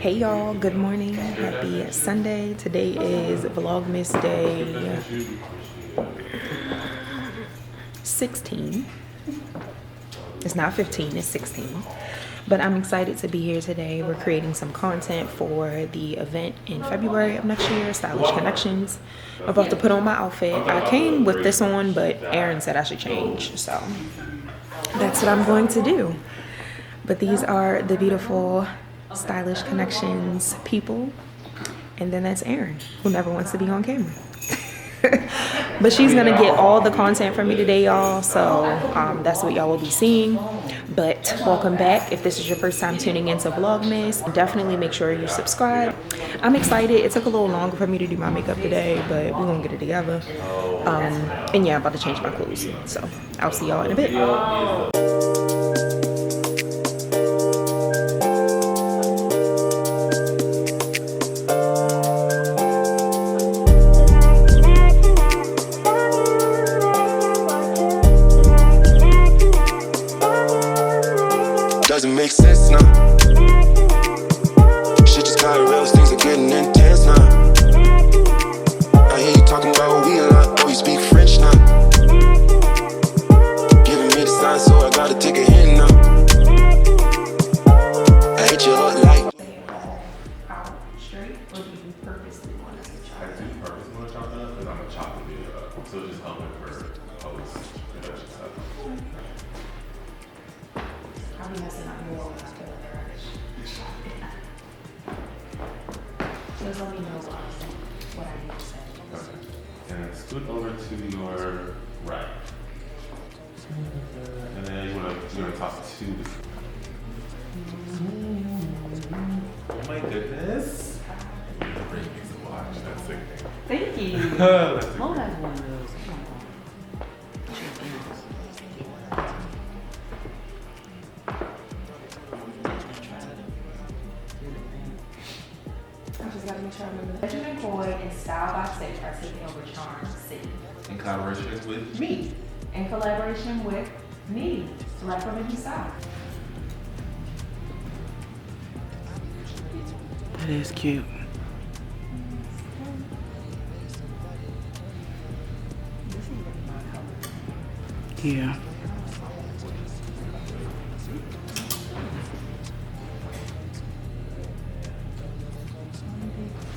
Hey y'all, good morning, happy Sunday. Today is Vlogmas day 16. It's not 15, it's 16. But I'm excited to be here today. We're creating some content for the event in February of next year, Stylish Connections. I'm about to put on my outfit. I came with this on, but Aaron said I should change, so that's what I'm going to do. But these are the beautiful Stylish Connections people, and then that's Erin, who never wants to be on camera. But she's gonna get all the content from me today, y'all, so that's what y'all will be seeing. But welcome back. If this is your first time tuning into Vlogmas, definitely make sure you subscribe. I'm excited. It took a little longer for me to do my makeup today, but we're gonna get it together. And yeah, I'm about to change my clothes, so I'll see y'all in a bit. Doesn't make sense now. Shit just got real, things are getting intense now. I hear you talking about we a lot, oh you speak French now. Giving me the sign, so I gotta take a hint now. I hate you up like. Out straight, or do you purposely want to chop? I do purposely want to chop that up because I'm gonna chop the video up, so just helping for post production stuff. I'll be messing up more when I feel like just let me know what I need to say. Okay. And then scoot over to your right. And then you're gonna talk to the. Oh my goodness. Great piece of watch. That's sick. Thank you. That's sick. Hold on one of those. I just gotta make sure I remember that. Legend McCoy and Style by Six are taking over Charm City. In collaboration with me. In collaboration with me, Black Women Who Style. That is cute. This is really my color. Yeah.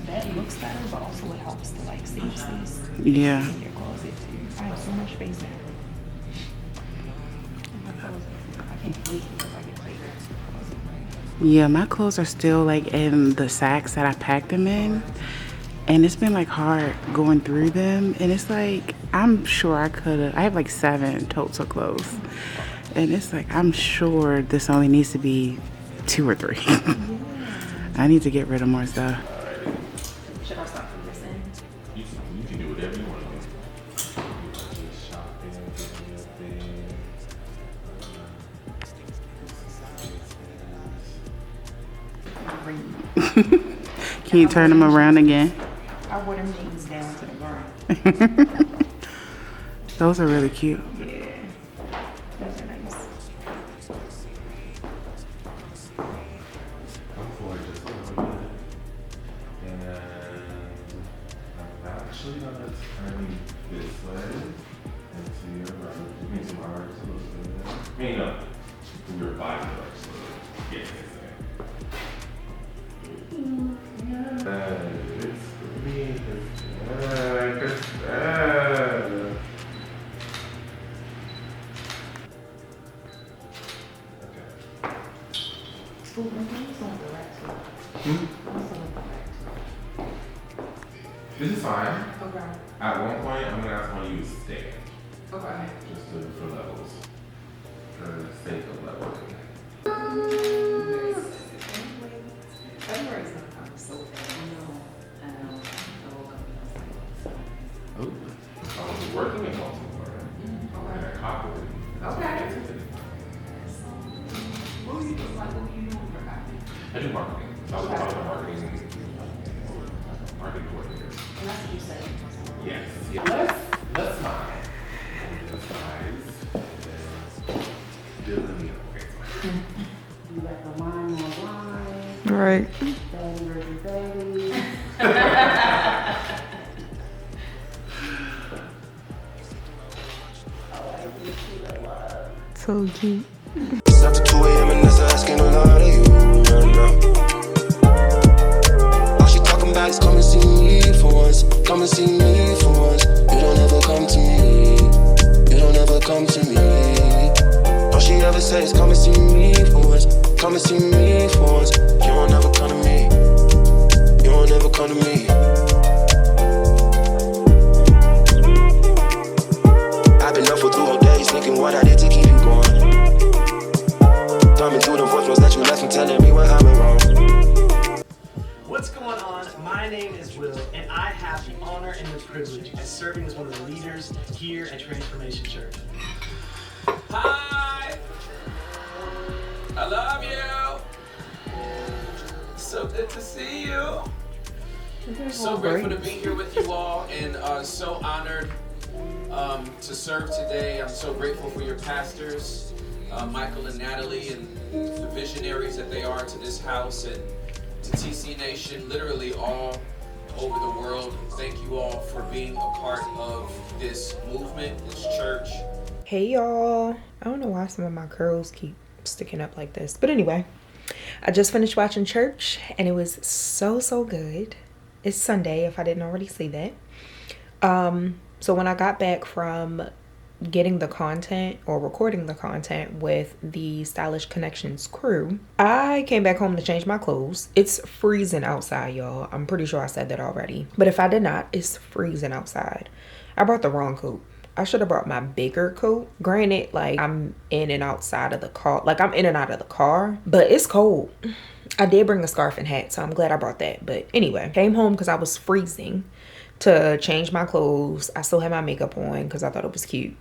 That looks better, but also it helps to like save space Yeah. in your closet too. I have so much space now. And my clothes, I can't wait because I get bigger. Yeah, my clothes are still like in the sacks that I packed them in. And it's been like hard going through them. And it's like, I'm sure I have like 7 totes of clothes. And it's like, I'm sure this only needs to be 2 or 3. I need to get rid of more stuff. Should I start from this end? You can do whatever you want to do. Shopping, Can you turn them around again? I wore them jeans down to the ground. Those are really cute. Yeah, those are nice. Come forward just a little bit. And then I'm actually gonna turn this way and to your right. You mean to my right just a little bit. I mean, no. To your body right just a little bit. Yes, yes, yes. It's me. It's good. Okay. Ooh, my name's on the right too. Hmm? I'm still on the right. This is fine. Okay. At one point, I'm gonna ask one of you to stand. Okay. Just for levels. For the sake of leveling. February I do marketing. I was a marketing coordinator. And that's what you said. Yes. Let's smile. Just eyes. Building me up. You got the line on line. All right. Daddy versus baby. So cute. It's after 2 a.m. and that's asking a lot of you. All she talking about is come and see me for once. Come and see me for once. You don't ever come to me. You don't ever come to me. All she ever says is come and see me for once. Come and see me for once. You don't ever come to me. You don't ever come to me. I've been up for 2 whole days thinking what I did to keep you going. Coming through the voicemails that you left and telling me what I went wrong. What's going on? My name is Will, and I have the honor and the privilege of serving as one of the leaders here at Transformation Church. Hi! I love you! So good to see you. So grateful to be here with you all, and so honored to serve today. I'm so grateful for your pastors, Michael and Natalie, and the visionaries that they are to this house and to TC Nation, literally all over the world. Thank you all for being a part of this movement, this church. Hey y'all. I don't know why some of my curls keep sticking up like this. But anyway, I just finished watching church and it was so good. It's Sunday if I didn't already see that. So when I got back from getting the content or recording the content with the Stylish Connections crew, I came back home to change my clothes. It's freezing outside, y'all. I'm pretty sure I said that already. But if I did not, it's freezing outside. I brought the wrong coat. I should have brought my bigger coat. Granted, like I'm in and outside of the car. Like I'm in and out of the car, but it's cold. I did bring a scarf and hat, so I'm glad I brought that. But anyway, came home because I was freezing to change my clothes. I still had my makeup on because I thought it was cute.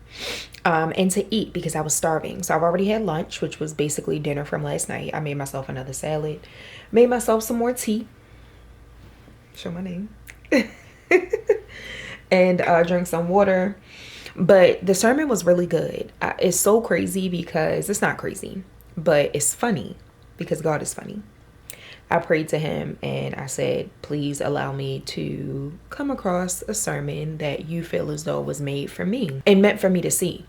And to eat because I was starving. So I've already had lunch, which was basically dinner from last night. I made myself another salad, made myself some more tea. Show my name. And drank some water. But the sermon was really good. It's so crazy because it's not crazy, but it's funny because God is funny. I prayed to him and I said, please allow me to come across a sermon that you feel as though was made for me and meant for me to see.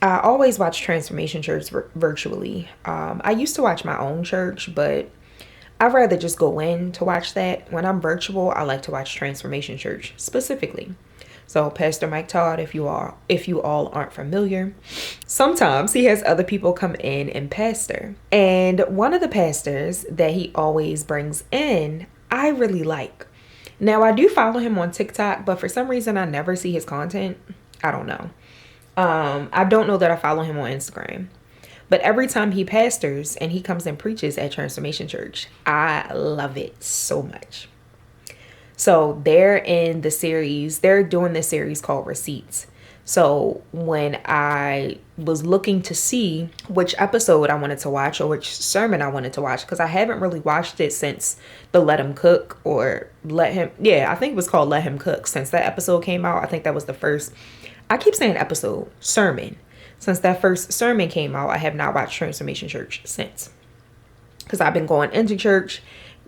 I always watch Transformation Church virtually. I used to watch my own church, but I'd rather just go in to watch that. When I'm virtual, I like to watch Transformation Church specifically. So Pastor Mike Todd, if you all aren't familiar, sometimes he has other people come in and pastor. And one of the pastors that he always brings in, I really like. Now, I do follow him on TikTok, but for some reason, I never see his content. I don't know. I don't know that I follow him on Instagram. But every time he pastors and he comes and preaches at Transformation Church, I love it so much. So they're in the series, they're doing this series called Receipts. So when I was looking to see which episode I wanted to watch or which sermon I wanted to watch, because I haven't really watched it since the Let Him Cook or Let Him, I think it was called Let Him Cook. Since that episode came out, I think that was the first, I keep saying episode, sermon. Since that first sermon came out, I have not watched Transformation Church since. Because I've been going into church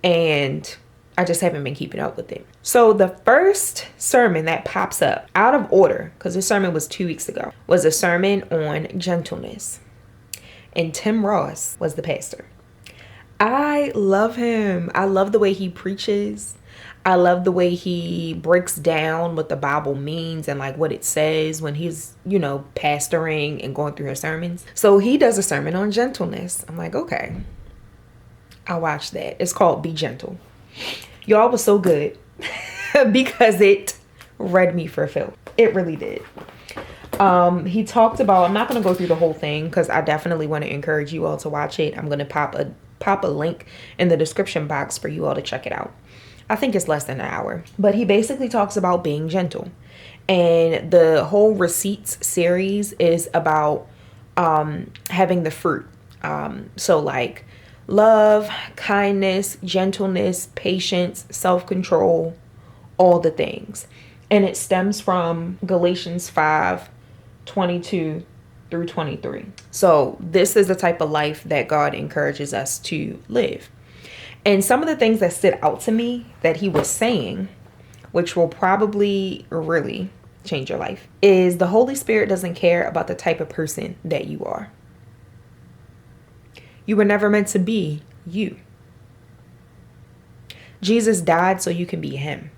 and I just haven't been keeping up with it. So the first sermon that pops up out of order, because this sermon was 2 weeks ago, was a sermon on gentleness. And Tim Ross was the pastor. I love him. I love the way he preaches. I love the way he breaks down what the Bible means and like what it says when he's, pastoring and going through his sermons. So he does a sermon on gentleness. I'm like, okay, I'll watch that. It's called Be Gentle. Y'all, was so good because it read me for filth. It really did. He talked about, I'm not going to go through the whole thing because I definitely want to encourage you all to watch it. I'm going to pop a link in the description box for you all to check it out. I think it's less than an hour, but he basically talks about being gentle. And the whole Receipts series is about having the fruit. So like Love, kindness, gentleness, patience, self-control, all the things. And it stems from Galatians 5:22 through 23. So this is the type of life that God encourages us to live. And some of the things that stood out to me that he was saying, which will probably really change your life, is the Holy Spirit doesn't care about the type of person that you are. You were never meant to be you. Jesus died so you can be him.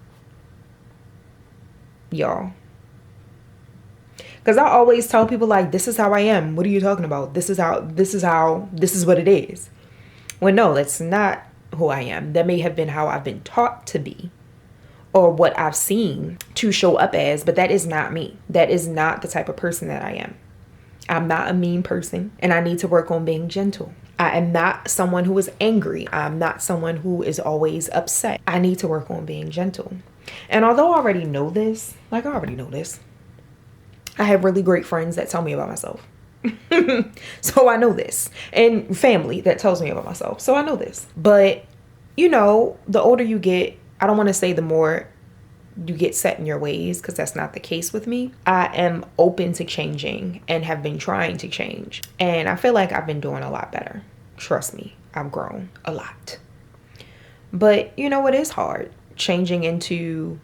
Y'all. Because I always tell people, like, this is how I am. What are you talking about? This is what it is. Well, no, that's not who I am. That may have been how I've been taught to be, or what I've seen to show up as, but that is not me. That is not the type of person that I am. I'm not a mean person, and I need to work on being gentle. I am not someone who is angry. I'm not someone who is always upset. I need to work on being gentle. And although I already know this, I have really great friends that tell me about myself. So I know this. And family that tells me about myself. So I know this. But, you know, the older you get, I don't want to say the more you get set in your ways, because that's not the case with me. I am open to changing and have been trying to change. And I feel like I've been doing a lot better. Trust me, I've grown a lot. But, you know, it is hard changing into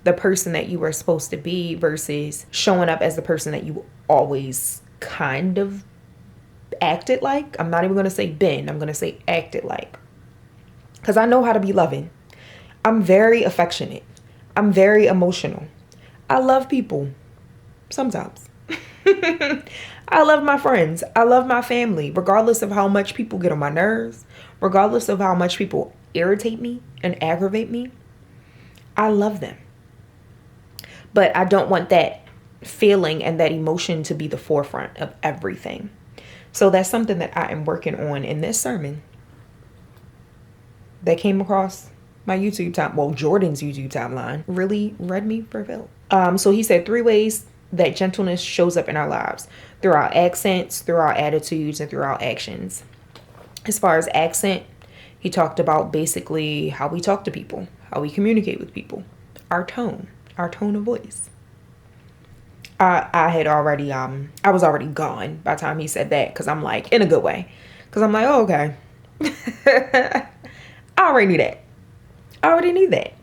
the person that you were supposed to be versus showing up as the person that you always kind of acted like. I'm not even going to say been. I'm going to say acted like. Because I know how to be loving. I'm very affectionate. I'm very emotional. I love people. Sometimes. I love my friends. I love my family. Regardless of how much people get on my nerves. Regardless of how much people irritate me and aggravate me. I love them. But I don't want that feeling and that emotion to be the forefront of everything. So that's something that I am working on in this sermon that came across my YouTube Jordan's YouTube timeline really read me for Phil. So he said 3 ways that gentleness shows up in our lives: through our accents, through our attitudes, and through our actions. As far as accent, he talked about basically how we talk to people, how we communicate with people, our tone of voice. I was already gone by the time he said that, because I'm like, in a good way, because I'm like, oh, okay. I already knew that. I already knew that.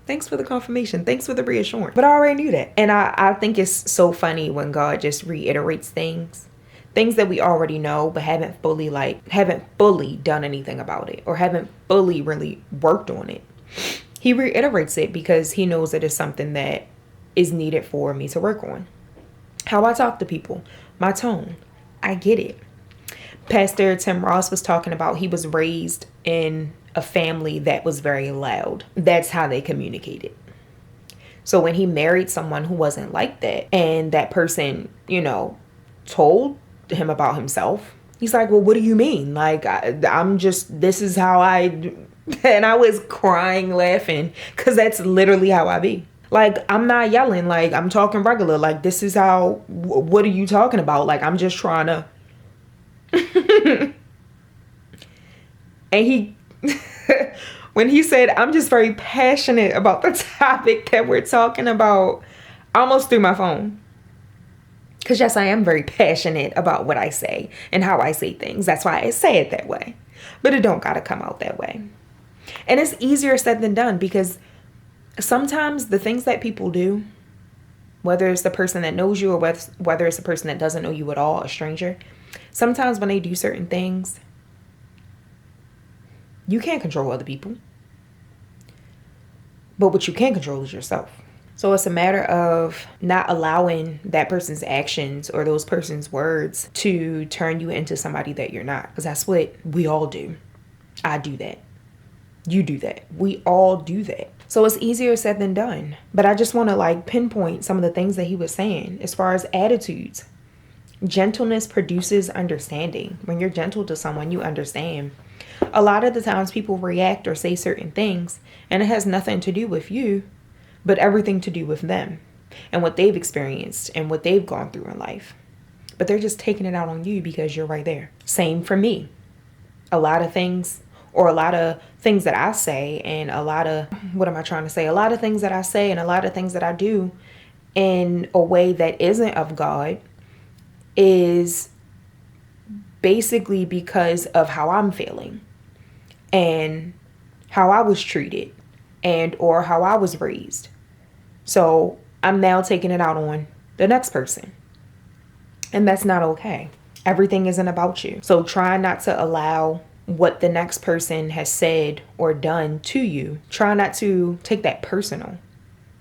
Thanks for the confirmation. Thanks for the reassurance. But I already knew that. And I think it's so funny when God just reiterates things that we already know, but haven't fully done anything about it, or haven't fully really worked on it. He reiterates it because he knows that it's something that is needed for me to work on. How I talk to people, my tone, I get it. Pastor Tim Ross was talking about he was raised in a family that was very loud. That's how they communicated. So when he married someone who wasn't like that, and that person, you know, told him about himself, he's like, well, what do you mean? Like, this is how I, and I was crying, laughing, because that's literally how I be. Like, I'm not yelling, like, I'm talking regular. Like, this is how, what are you talking about? Like, I'm just trying to. And he, when he said, I'm just very passionate about the topic that we're talking about, I almost threw my phone. Because yes, I am very passionate about what I say and how I say things. That's why I say it that way. But it don't gotta come out that way. And it's easier said than done, because sometimes the things that people do, whether it's the person that knows you or whether it's the person that doesn't know you at all, a stranger, sometimes when they do certain things, you can't control other people. But what you can control is yourself. So it's a matter of not allowing that person's actions or those person's words to turn you into somebody that you're not. Because that's what we all do. I do that. You do that. We all do that. So it's easier said than done. But I just want to pinpoint some of the things that he was saying as far as attitudes. Gentleness produces understanding. When you're gentle to someone, you understand. A lot of the times people react or say certain things, and it has nothing to do with you, but everything to do with them and what they've experienced and what they've gone through in life. But they're just taking it out on you because you're right there. Same for me. a lot of things, or a lot of things that I say, and a lot of, what am I trying to say? A lot of things that I say and a lot of things that I do in a way that isn't of God is basically because of how I'm feeling and how I was treated and or how I was raised. So I'm now taking it out on the next person. And that's not okay. Everything isn't about you. So try not to allow what the next person has said or done to you. Try not to take that personal,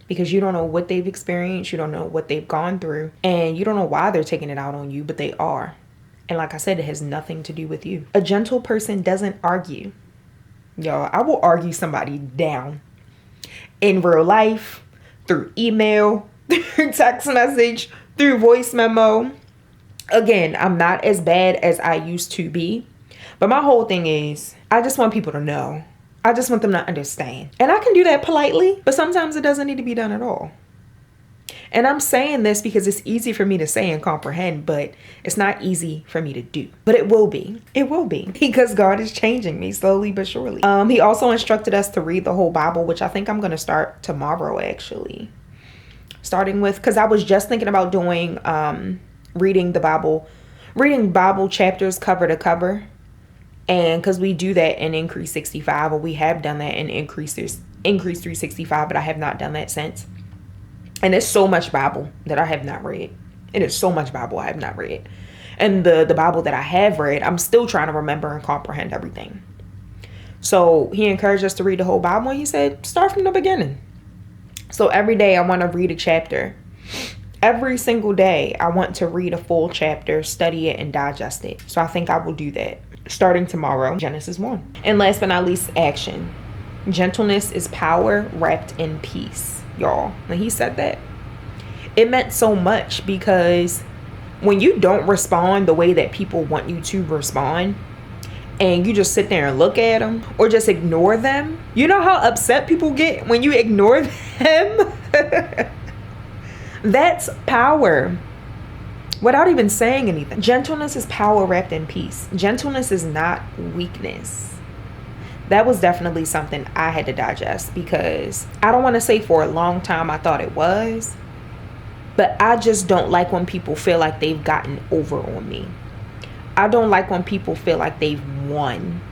because you don't know what they've experienced. You don't know what they've gone through, and you don't know why they're taking it out on you, but they are. And like I said, it has nothing to do with you. A gentle person doesn't argue. Y'all, I will argue somebody down in real life, through email, through text message, through voice memo. Again, I'm not as bad as I used to be. But my whole thing is, I just want people to know. I just want them to understand. And I can do that politely, but sometimes it doesn't need to be done at all. And I'm saying this because it's easy for me to say and comprehend, but it's not easy for me to do. But it will be. It will be. Because God is changing me slowly but surely. He also instructed us to read the whole Bible, which I think I'm going to start tomorrow, actually. Starting with, because I was just thinking about doing reading Bible chapters cover to cover. And because we do that in Increase 65, or we have done that in Increase 365, but I have not done that since. And there's so much Bible that I have not read. It is so much Bible I have not read. And the Bible that I have read, I'm still trying to remember and comprehend everything. So he encouraged us to read the whole Bible, and he said, start from the beginning. So every day I want to read a chapter. Every single day I want to read a full chapter, study it, and digest it. So I think I will do that starting tomorrow, Genesis 1. And last but not least, action. Gentleness is power wrapped in peace, y'all. When he said that, it meant so much, because when you don't respond the way that people want you to respond, and you just sit there and look at them or just ignore them, you know how upset people get when you ignore them? That's power. Without even saying anything. Gentleness is power wrapped in peace. Gentleness is not weakness. That was definitely something I had to digest, because I don't want to say for a long time I thought it was, but I just don't like when people feel like they've gotten over on me. I don't like when people feel like they've won.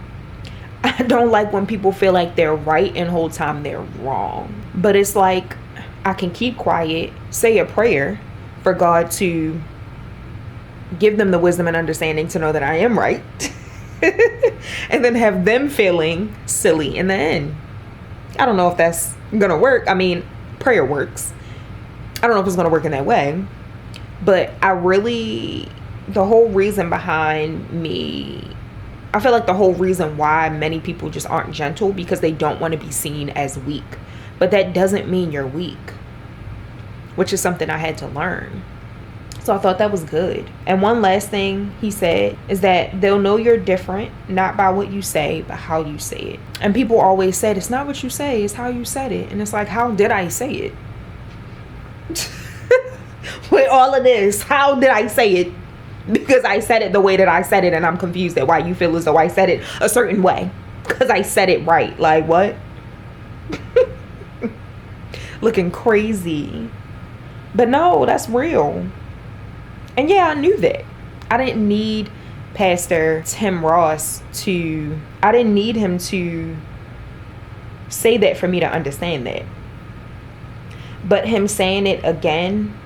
I don't like when people feel like they're right and whole time they're wrong. But it's like, I can keep quiet, say a prayer for God to give them the wisdom and understanding to know that I am right. And then have them feeling silly in the end. I don't know if that's gonna work. I mean, prayer works. I don't know if it's gonna work in that way. But the whole reason behind me, I feel like the whole reason why many people just aren't gentle, because they don't want to be seen as weak. But that doesn't mean you're weak, which is something I had to learn. So I thought that was good. And one last thing he said is that they'll know you're different, not by what you say, but how you say it. And people always said, it's not what you say, it's how you said it. And it's like, how did I say it? With all of this, how did I say it? Because I said it the way that I said it, and I'm confused at why you feel as though I said it a certain way. Because I said it right. Like, what? Looking crazy. But no, that's real. And yeah, I knew that. I didn't need Pastor Tim Ross I didn't need him to say that for me to understand that. But him saying it again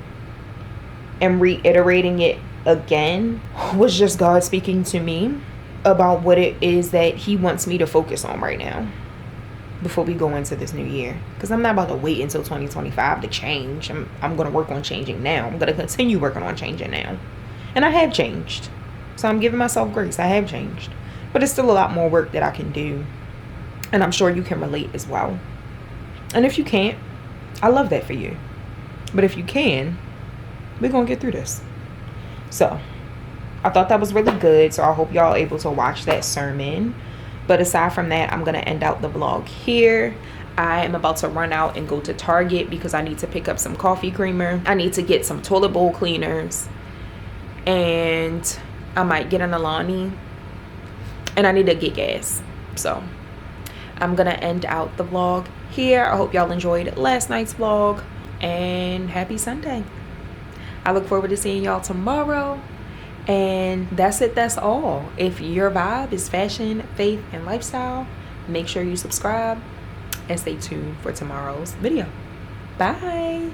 and reiterating it again was just God speaking to me about what it is that he wants me to focus on right now before we go into this new year. Because I'm not about to wait until 2025 to change. I'm going to work on changing now. I'm going to continue working on changing now. And I have changed. So I'm giving myself grace. I have changed. But it's still a lot more work that I can do. And I'm sure you can relate as well. And if you can't, I love that for you. But if you can, we're going to get through this. So I thought that was really good. So I hope y'all are able to watch that sermon. But aside from that, I'm going to end out the vlog here. I am about to run out and go to Target because I need to pick up some coffee creamer. I need to get some toilet bowl cleaners. And I might get an Alani. and I need to get gas. So I'm gonna end out the vlog here. I hope y'all enjoyed last night's vlog, and happy Sunday. I look forward to seeing y'all tomorrow. And that's it, that's all. If your vibe is fashion, faith, and lifestyle, make sure you subscribe and stay tuned for tomorrow's video. Bye.